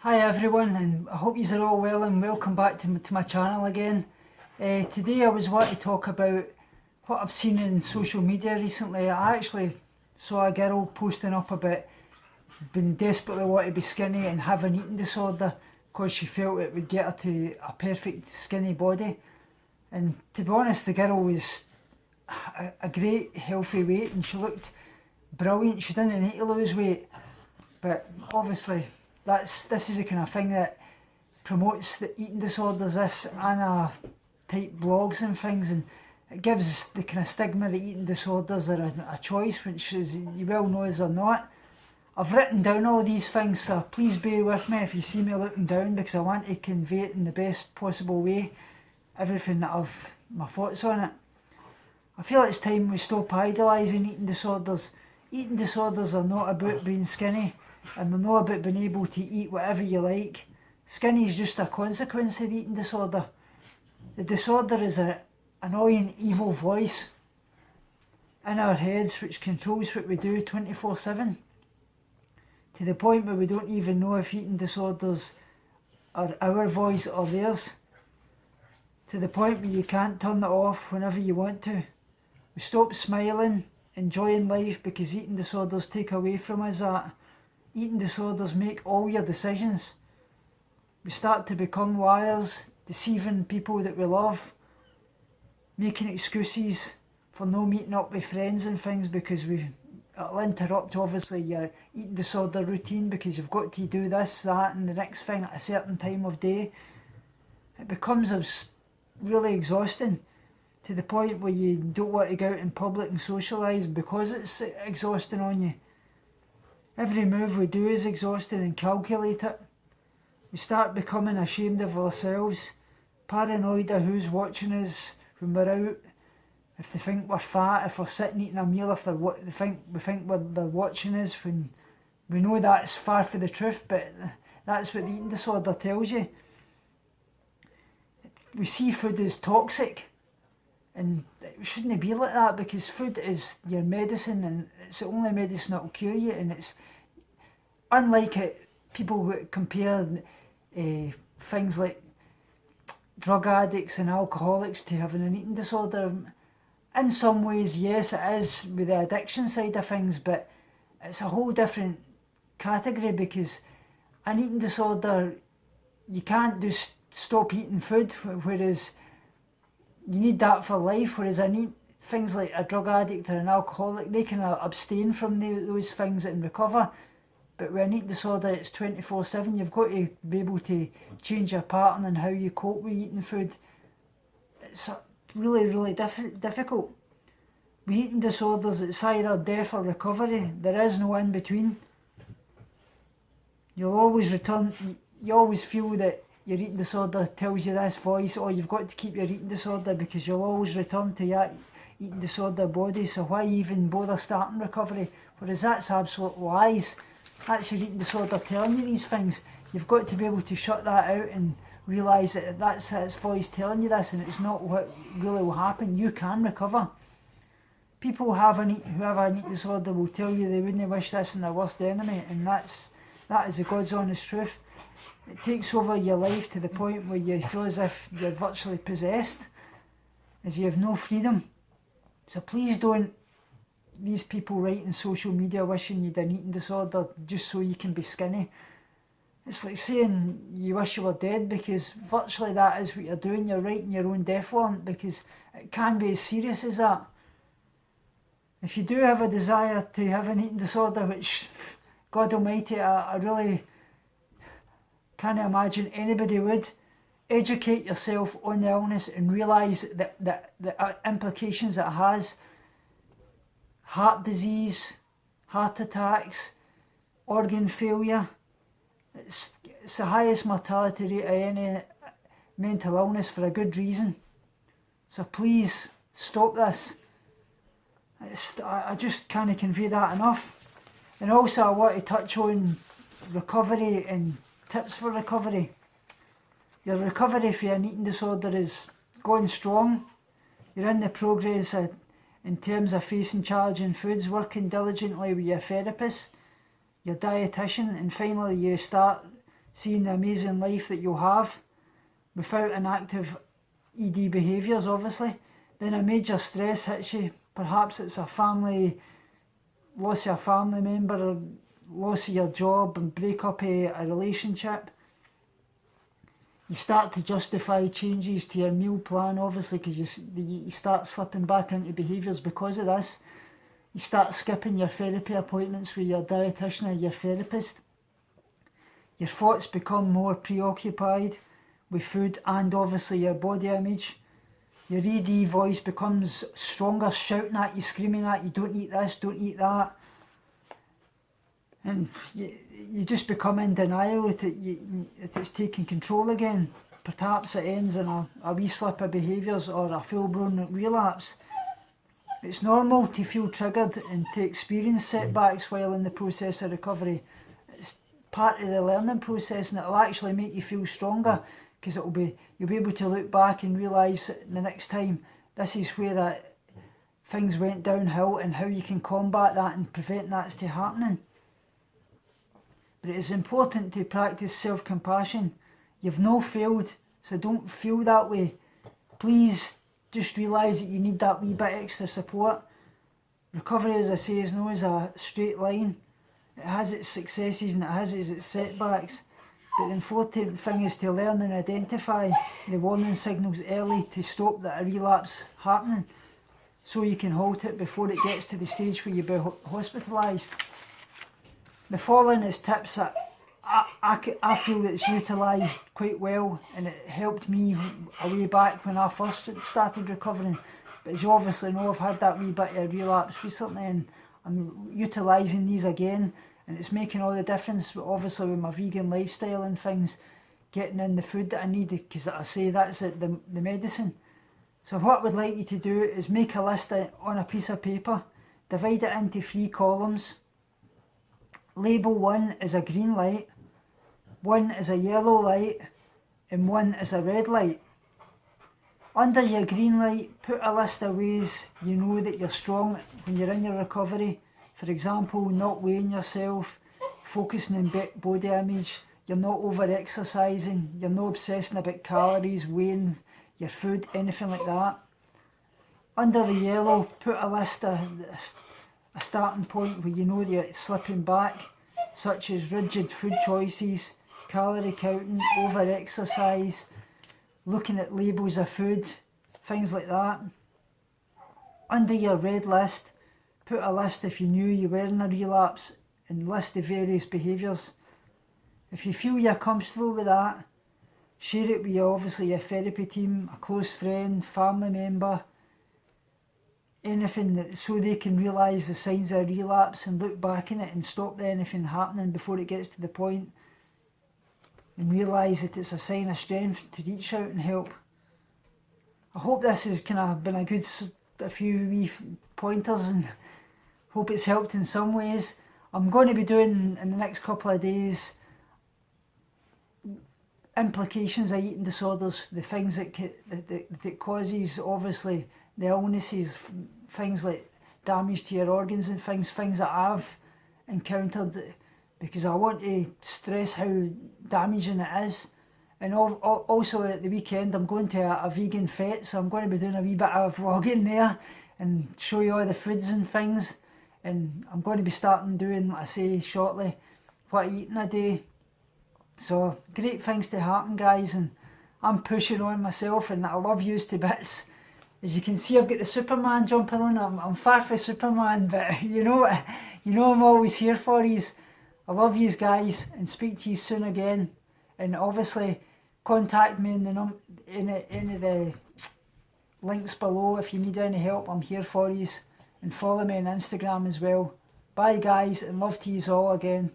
Hi everyone, and I hope you're all well and welcome back to my channel again. Today I was wanting to talk about what I've seen in social media recently. I actually saw a girl posting up about being desperately wanting to be skinny and have an eating disorder because she felt it would get her to a perfect skinny body. And to be honest, the girl was a great healthy weight and she looked brilliant. She didn't need to lose weight, but obviously this is the kind of thing that promotes the eating disorders, this Anna type blogs and things, and it gives the kind of stigma that eating disorders are a choice, which is, you well know, is or not. I've written down all these things, so please bear with me if you see me looking down, because I want to convey it in the best possible way, everything that my thoughts on it. I feel it's time we stop idolising eating disorders. Eating disorders are not about being skinny, and they're not about being able to eat whatever you like. Skinny is just a consequence of the eating disorder. The disorder is an annoying, evil voice in our heads which controls what we do 24/7, to the point where we don't even know if eating disorders are our voice or theirs, to the point where you can't turn it off whenever you want to. We stop smiling, enjoying life, because eating disorders take away from us that. Eating disorders make all your decisions. We start to become liars, deceiving people that we love, making excuses for no meeting up with friends and things, because it'll interrupt obviously your eating disorder routine, because you've got to do this, that and the next thing at a certain time of day. It becomes really exhausting, to the point where you don't want to go out in public and socialise because it's exhausting on you. Every move we do is exhausting and calculated. We start becoming ashamed of ourselves, paranoid of who's watching us when we're out, if they think we're fat, if we're sitting eating a meal, if they think they're watching us, when we know that's far from the truth, but that's what the eating disorder tells you. We see food as toxic, and it shouldn't be like that, because food is your medicine, and it's the only medicine that will cure you. And it's unlike it, people compare things like drug addicts and alcoholics to having an eating disorder. In some ways, yes, it is with the addiction side of things, but it's a whole different category, because an eating disorder, you can't just stop eating food, whereas you need that for life, whereas things like a drug addict or an alcoholic, they can abstain from those things and recover. But with an eating disorder, it's 24/7. You've got to be able to change your pattern and how you cope with eating food. It's really, really difficult. With eating disorders, it's either death or recovery. There is no in between. You'll always return. You always feel that your eating disorder tells you this voice, or you've got to keep your eating disorder, because you'll always return to your eating disorder body, so why even bother starting recovery? Whereas that's absolute lies. That's your eating disorder telling you these things. You've got to be able to shut that out and realise that that's its voice telling you this, and it's not what really will happen. You can recover. People who have an eating disorder will tell you they wouldn't wish this on their worst enemy, and that is the God's honest truth. It takes over your life to the point where you feel as if you're virtually possessed, as you have no freedom. So please don't, these people writing social media wishing you'd an eating disorder just so you can be skinny. It's like saying you wish you were dead, because virtually that is what you're doing. You're writing your own death warrant, because it can be as serious as that. If you do have a desire to have an eating disorder, which God Almighty, I really can't imagine anybody would, educate yourself on the illness and realise the implications it has. Heart disease, heart attacks, organ failure. It's the highest mortality rate of any mental illness, for a good reason. So please stop this. I just can't convey that enough. And also I want to touch on recovery and tips for recovery. Your recovery for an eating disorder is going strong. You're in the progress in terms of facing challenging foods, working diligently with your therapist, your dietitian, and finally you start seeing the amazing life that you'll have without inactive ED behaviours, obviously. Then a major stress hits you. Perhaps it's a family, loss of a family member, or loss of your job and break up a relationship. You start to justify changes to your meal plan, obviously, because you start slipping back into behaviours because of this. You start skipping your therapy appointments with your dietitian or your therapist. Your thoughts become more preoccupied with food and obviously your body image. Your ED voice becomes stronger, shouting at you, screaming at you, don't eat this, don't eat that. And you just become in denial that it's taking control again. Perhaps it ends in a wee slip of behaviours or a full-blown relapse. It's normal to feel triggered and to experience setbacks while in the process of recovery. It's part of the learning process, and it'll actually make you feel stronger, because you'll be able to look back and realise the next time this is where things went downhill and how you can combat that and prevent that to happening. But it is important to practice self-compassion. You've no failed, so don't feel that way. Please just realise that you need that wee bit extra support. Recovery, as I say, is not always a straight line. It has its successes and it has its setbacks. But the important thing is to learn and identify the warning signals early to stop that a relapse happening, so you can halt it before it gets to the stage where you'll be hospitalised. The following is tips that I feel it's utilised quite well, and it helped me a way back when I first started recovering. But as you obviously know, I've had that wee bit of relapse recently, and I'm utilising these again, and it's making all the difference, obviously, with my vegan lifestyle and things, getting in the food that I need, because I say that's it, the medicine. So what I would like you to do is make a list on a piece of paper, divide it into 3 columns. Label 1 as a green light, 1 is a yellow light, and 1 is a red light. Under your green light, put a list of ways you know that you're strong when you're in your recovery. For example, not weighing yourself, focusing on body image, you're not over-exercising, you're not obsessing about calories, weighing your food, anything like that. Under the yellow, put a list of a starting point where you know that you're slipping back, such as rigid food choices, calorie counting, over-exercise, looking at labels of food, things like that. Under your red list, put a list if you knew you were in a relapse and list the various behaviours. If you feel you're comfortable with that, share it with obviously your therapy team, a close friend, family member, anything that, so they can realise the signs of relapse and look back in it and stop anything happening before it gets to the point, and realise that it's a sign of strength to reach out and help. I hope this has kind of been a few wee pointers, and hope it's helped in some ways. I'm going to be doing in the next couple of days implications of eating disorders, the things that causes obviously the illnesses, things like damage to your organs and things that I've encountered, because I want to stress how damaging it is. And also at the weekend I'm going to a vegan fete, so I'm going to be doing a wee bit of vlogging there and show you all the foods and things. And I'm going to be starting doing, like I say shortly, what I eat in a day. So great things to happen, guys, and I'm pushing on myself, and I love yous to bits. As you can see, I've got the Superman jumping on. I'm far from Superman, but you know I'm always here for yous. I love yous, guys, and speak to you soon again. And obviously contact me in any of the links below if you need any help. I'm here for yous. And follow me on Instagram as well. Bye, guys, and love to yous all again.